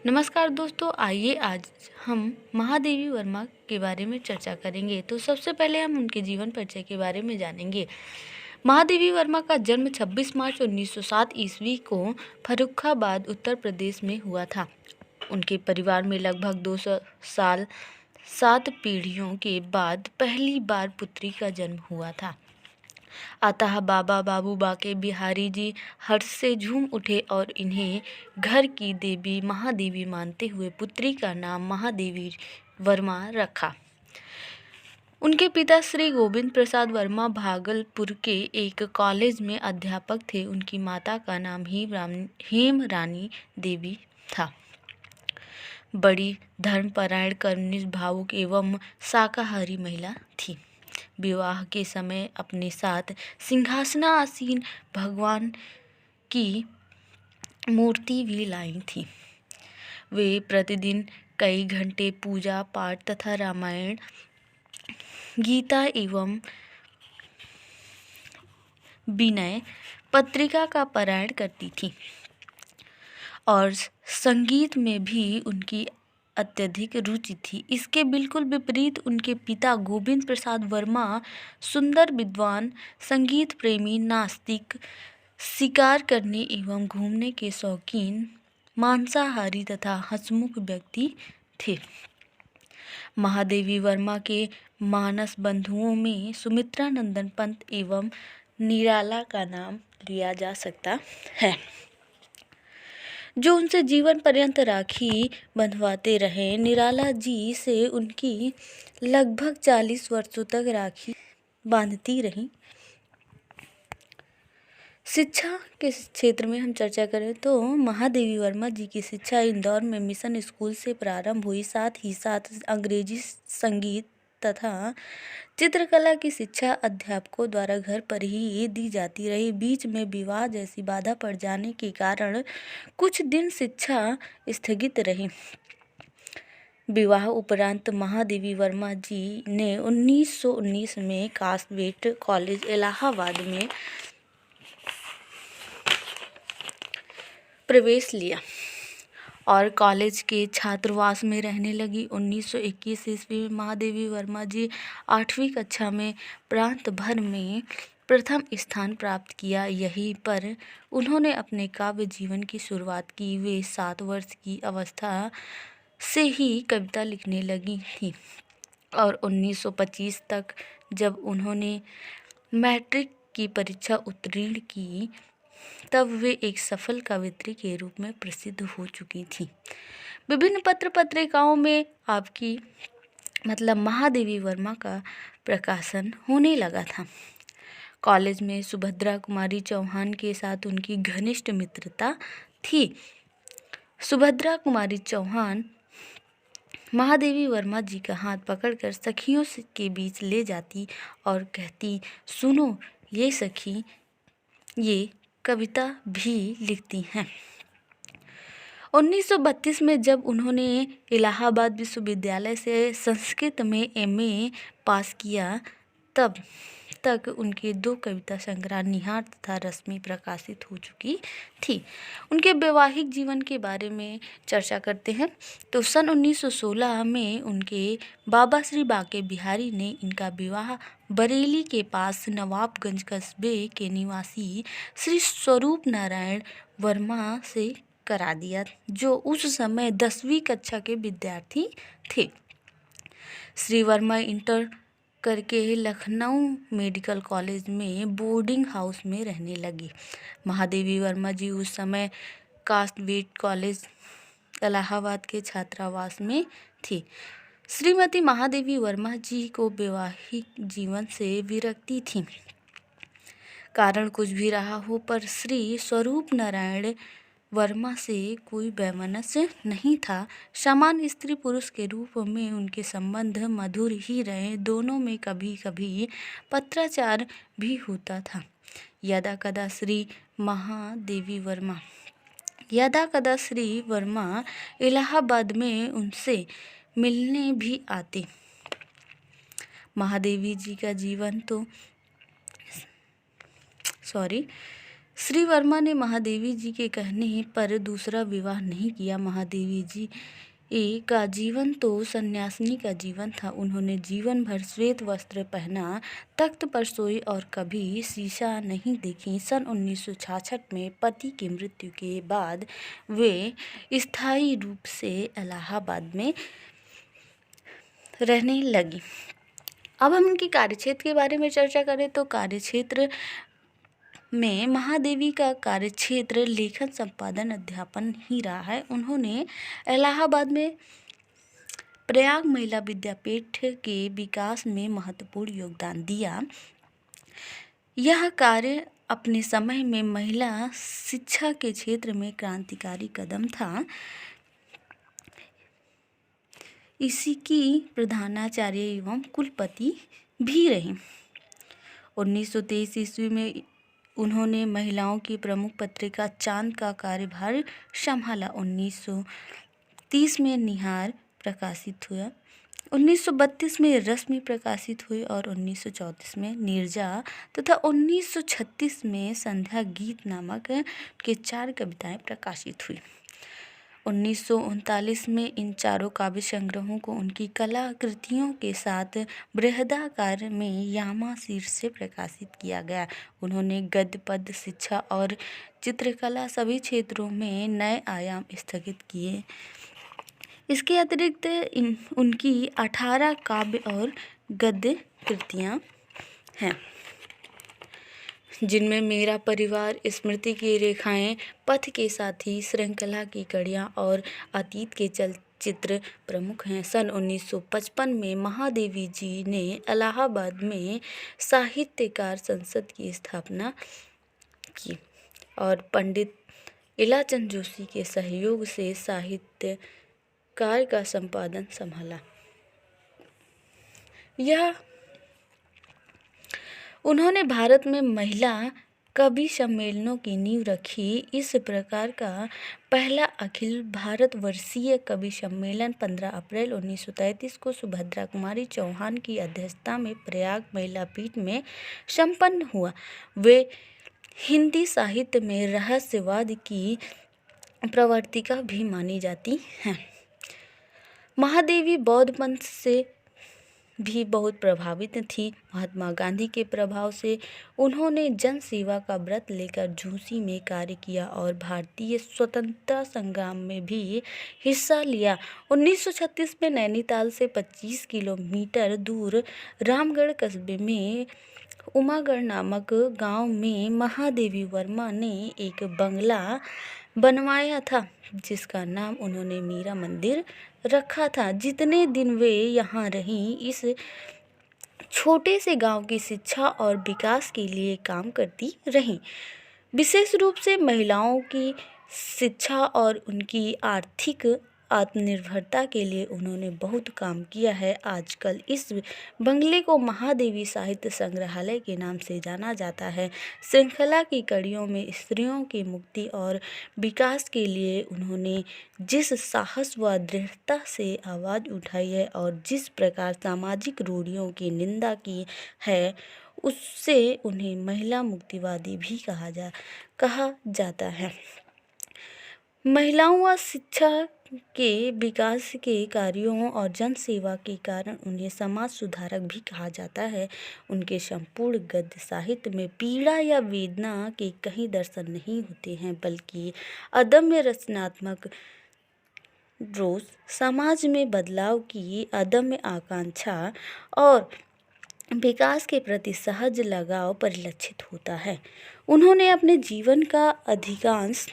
नमस्कार दोस्तों, आइए आज हम महादेवी वर्मा के बारे में चर्चा करेंगे। तो सबसे पहले हम उनके जीवन परिचय के बारे में जानेंगे। महादेवी वर्मा का जन्म 26 मार्च 1907 ईस्वी को फर्रुखाबाद उत्तर प्रदेश में हुआ था। उनके परिवार में लगभग 200 साल 7 पीढ़ियों के बाद पहली बार पुत्री का जन्म हुआ था। अतः बाबा बाबू बाके बिहारी जी हर्ष से झूम उठे और इन्हें घर की देवी महादेवी मानते हुए पुत्री का नाम महादेवी वर्मा रखा। उनके पिता श्री गोविंद प्रसाद वर्मा भागलपुर के एक कॉलेज में अध्यापक थे। उनकी माता का नाम हेम रानी देवी था। बड़ी धर्मपरायण, कर्मनिष्ठ, भावुक एवं शाकाहारी महिला थी। विवाह के समय अपने साथ सिंहासनासीन भगवान की मूर्ति भी लाई थी। वे प्रतिदिन कई घंटे पूजा पाठ तथा रामायण, गीता एवं विनय पत्रिका का पारायण करती थी और संगीत में भी उनकी अत्यधिक रुचि थी। इसके बिल्कुल विपरीत उनके पिता गोविंद प्रसाद वर्मा सुंदर विद्वान, संगीत प्रेमी, नास्तिक, शिकार करने एवं घूमने के शौकीन, मांसाहारी तथा हंसमुख व्यक्ति थे। महादेवी वर्मा के मानस बंधुओं में सुमित्रा नंदन पंत एवं निराला का नाम लिया जा सकता है, जो उनसे जीवन पर्यंत राखी बंधवाते रहे। निराला जी से उनकी लगभग 40 वर्षों तक राखी बांधती रही। शिक्षा के क्षेत्र में हम चर्चा करें तो महादेवी वर्मा जी की शिक्षा इंदौर में मिशन स्कूल से प्रारंभ हुई। साथ ही साथ अंग्रेजी, संगीत तथा चित्रकला की शिक्षा अध्यापकों द्वारा घर पर ही दी जाती रही। बीच में विवाह जैसी बाधा पड़ जाने के कारण कुछ दिन शिक्षा स्थगित रही। विवाह उपरांत महादेवी वर्मा जी ने 1919 में कासवेट कॉलेज इलाहाबाद में प्रवेश लिया और कॉलेज के छात्रावास में रहने लगी। 1921 ईस्वी में महादेवी वर्मा जी 8वीं कक्षा में प्रांत भर में प्रथम स्थान प्राप्त किया। यहीं पर उन्होंने अपने काव्य जीवन की शुरुआत की। वे 7 वर्ष की अवस्था से ही कविता लिखने लगी थी और 1925 तक जब उन्होंने मैट्रिक की परीक्षा उत्तीर्ण की तब वे एक सफल कवयित्री के रूप में प्रसिद्ध हो चुकी थी। विभिन्न पत्र पत्रिकाओं में आपकी महादेवी वर्मा का प्रकाशन होने लगा था। कॉलेज में सुभद्रा कुमारी चौहान के साथ उनकी घनिष्ठ मित्रता थी। सुभद्रा कुमारी चौहान महादेवी वर्मा जी का हाथ पकड़कर सखियों के बीच ले जाती और कहती, सुनो ये सखी, ये कविता भी लिखती हैं। 1932 में जब उन्होंने इलाहाबाद विश्वविद्यालय से संस्कृत में एमए पास किया तब तक उनके 2 कविता संग्रह निहार तथा रश्मि प्रकाशित हो चुकी थी। उनके वैवाहिक जीवन के बारे में चर्चा करते हैं तो सन 1916 में उनके बाबा श्री बाके बिहारी ने इनका विवाह बरेली के पास नवाबगंज कस्बे के निवासी श्री स्वरूप नारायण वर्मा से करा दिया, जो उस समय 10वीं कक्षा के विद्यार्थी थे। श्री वर्मा इंटर करके लखनऊ मेडिकल कॉलेज में बोर्डिंग हाउस में रहने लगी। महादेवी वर्मा जी उस समय कासवेट कॉलेज इलाहाबाद के छात्रावास में थी। श्रीमती महादेवी वर्मा जी को वैवाहिक जीवन से विरक्ति थी। कारण कुछ भी रहा हो, पर श्री स्वरूप नारायण वर्मा से कोई वैमनस्य नहीं था। समान स्त्री पुरुष के रूप में उनके संबंध मधुर ही रहे। दोनों में कभी कभी पत्राचार भी होता था। यदा कदा श्री वर्मा इलाहाबाद में उनसे मिलने भी आते। महादेवी जी का जीवन तो श्री वर्मा ने महादेवी जी के कहने पर दूसरा विवाह नहीं किया। महादेवी जी का जीवन तो सन्यासिनी का जीवन था। उन्होंने जीवन भर श्वेत वस्त्र पहना, तख्त पर सोई और कभी शीशा नहीं देखी। सन 1966 में पति की मृत्यु के बाद वे स्थायी रूप से इलाहाबाद में रहने लगी। अब हम उनकी कार्यक्षेत्र के बारे में चर्चा करें तो कार्यक्षेत्र में महादेवी का कार्यक्षेत्र लेखन, संपादन, अध्यापन ही रहा है। उन्होंने इलाहाबाद में प्रयाग महिला विद्यापीठ के विकास में महत्वपूर्ण योगदान दिया। यह कार्य अपने समय में महिला शिक्षा के क्षेत्र में क्रांतिकारी कदम था। इसी की प्रधानाचार्य एवं कुलपति भी रही। 1923 ईस्वी में उन्होंने महिलाओं की प्रमुख पत्रिका चांद का कार्यभार संभाला। 1930 में निहार प्रकाशित हुआ, 1932 में रश्मि प्रकाशित हुई और 1934 में नीरजा तथा 1936 में संध्या गीत नामक के 4 कविताएं प्रकाशित हुई। 1939 में इन चारों काव्य संग्रहों को उनकी कला कृतियों के साथ बृहदाकार में यामा शीर्ष से प्रकाशित किया गया। उन्होंने गद्य, पद्य, शिक्षा और चित्रकला सभी क्षेत्रों में नए आयाम स्थापित किए। इसके अतिरिक्त उनकी 18 काव्य और गद्य कृतियाँ हैं, जिनमें मेरा परिवार, स्मृति की रेखाएं, पथ के साथी, श्रृंखला की कड़ियाँ और अतीत के चलचित्र प्रमुख हैं। सन 1955 में महादेवी जी ने इलाहाबाद में साहित्यकार संसद की स्थापना की और पंडित इलाचंद जोशी के सहयोग से साहित्य कार्य का संपादन संभाला। उन्होंने भारत में महिला कवि सम्मेलनों की नींव रखी। इस प्रकार का पहला अखिल भारतवर्षीय कवि सम्मेलन 15 अप्रैल 1933 को सुभद्रा कुमारी चौहान की अध्यक्षता में प्रयाग महिला पीठ में संपन्न हुआ। वे हिंदी साहित्य में रहस्यवाद की प्रवर्तिका भी मानी जाती हैं। महादेवी बौद्ध पंथ से भी बहुत प्रभावित थी। महात्मा गांधी के प्रभाव से उन्होंने जन सेवा का व्रत लेकर झूंसी में कार्य किया और भारतीय स्वतंत्रता संग्राम में भी हिस्सा लिया। 1936 में नैनीताल से 25 किलोमीटर दूर रामगढ़ कस्बे में उमागढ़ नामक गांव में महादेवी वर्मा ने एक बंगला बनवाया था, जिसका नाम उन्होंने मीरा मंदिर रखा था। जितने दिन वे यहाँ रहीं, इस छोटे से गांव की शिक्षा और विकास के लिए काम करती रहीं। विशेष रूप से महिलाओं की शिक्षा और उनकी आर्थिक आत्मनिर्भरता के लिए उन्होंने बहुत काम किया है। आजकल इस बंगले को महादेवी साहित्य संग्रहालय के नाम से जाना जाता है। श्रृंखला की कड़ियों में स्त्रियों की मुक्ति और विकास के लिए उन्होंने जिस साहस व दृढ़ता से आवाज़ उठाई है और जिस प्रकार सामाजिक रूढ़ियों की निंदा की है, उससे उन्हें महिला मुक्तिवादी भी कहा जाता है। महिलाओं व शिक्षा के विकास के कार्यों और जन सेवा के कारण उन्हें समाज सुधारक भी कहा जाता है। उनके संपूर्ण गद्य साहित्य में पीड़ा या वेदना के कहीं दर्शन नहीं होते हैं, बल्कि अदम्य रचनात्मक रोष, समाज में बदलाव की अदम्य आकांक्षा और विकास के प्रति सहज लगाव परिलक्षित होता है। उन्होंने अपने जीवन का अधिकांश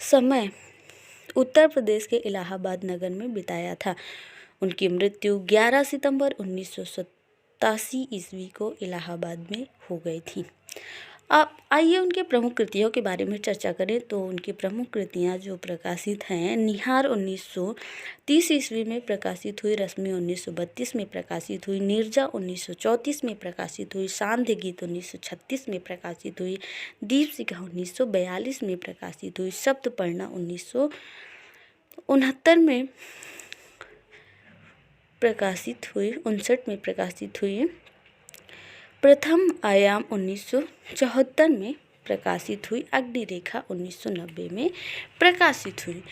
समय उत्तर प्रदेश के इलाहाबाद नगर में बिताया था। उनकी मृत्यु 11 सितंबर 1987 ईस्वी को इलाहाबाद में हो गई थी। अब आइए उनके प्रमुख कृतियों के बारे में चर्चा करें तो उनकी प्रमुख कृतियाँ जो प्रकाशित हैं, निहार 1930 ईस्वी में प्रकाशित हुई, रश्मि 1932 में प्रकाशित हुई, नीरजा 1934 में प्रकाशित हुई, सांध्य गीत 1936 में प्रकाशित हुई, दीपशिखा 1942 में प्रकाशित हुई, सप्तपर्णा 1969 में प्रकाशित हुई, 59 में प्रकाशित हुई, प्रथम आयाम 1974 में प्रकाशित हुई? अग्निरेखा 1990 में प्रकाशित हुई।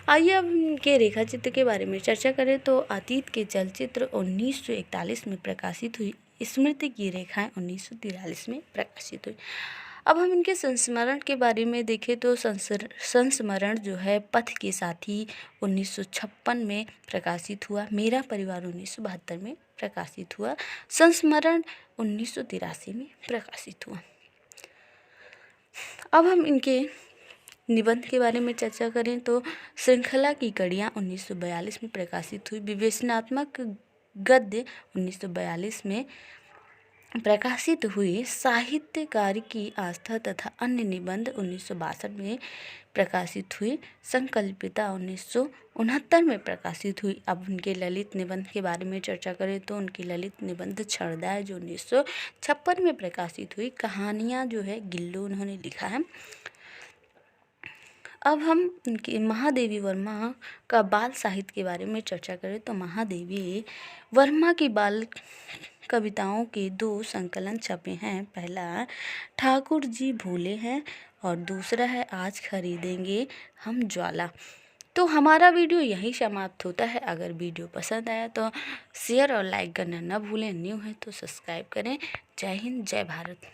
आइए अब इनके रेखा चित्र के बारे में चर्चा करें तो अतीत के चलचित्र 1941 में प्रकाशित हुई। स्मृति की रेखाएं 1943 में प्रकाशित हुई। अब हम इनके संस्मरण के बारे में देखें तो संस्मरण जो है पथ के साथी 1956 में प्रकाशित हुआ। मेरा परिवार 1972 में प्रकाशित हुआ। संस्मरण 1983 में प्रकाशित हुआ। अब हम इनके निबंध के बारे में चर्चा करें तो श्रृंखला की कड़ियाँ 1942 में प्रकाशित हुई। विवेचनात्मक गद्य 1942 में प्रकाशित हुई। साहित्यकार की आस्था तथा अन्य निबंध 1962 में प्रकाशित हुई। संकल्पिता 1969 में प्रकाशित हुई। अब उनके ललित निबंध के बारे में चर्चा करें तो उनकी ललित निबंध क्षणदाय जो 1956 में प्रकाशित हुई। कहानियाँ जो है गिल्लू उन्होंने लिखा है। अब हम उनकी महादेवी वर्मा का बाल साहित्य के बारे में चर्चा करें तो महादेवी वर्मा की बाल कविताओं के 2 संकलन छपे हैं। पहला ठाकुर जी भूले हैं और दूसरा है आज खरीदेंगे हम ज्वाला। तो हमारा वीडियो यहीं समाप्त होता है। अगर वीडियो पसंद आया तो शेयर और लाइक करना न भूलें। न्यू है तो सब्सक्राइब करें। जय हिंद, जय भारत।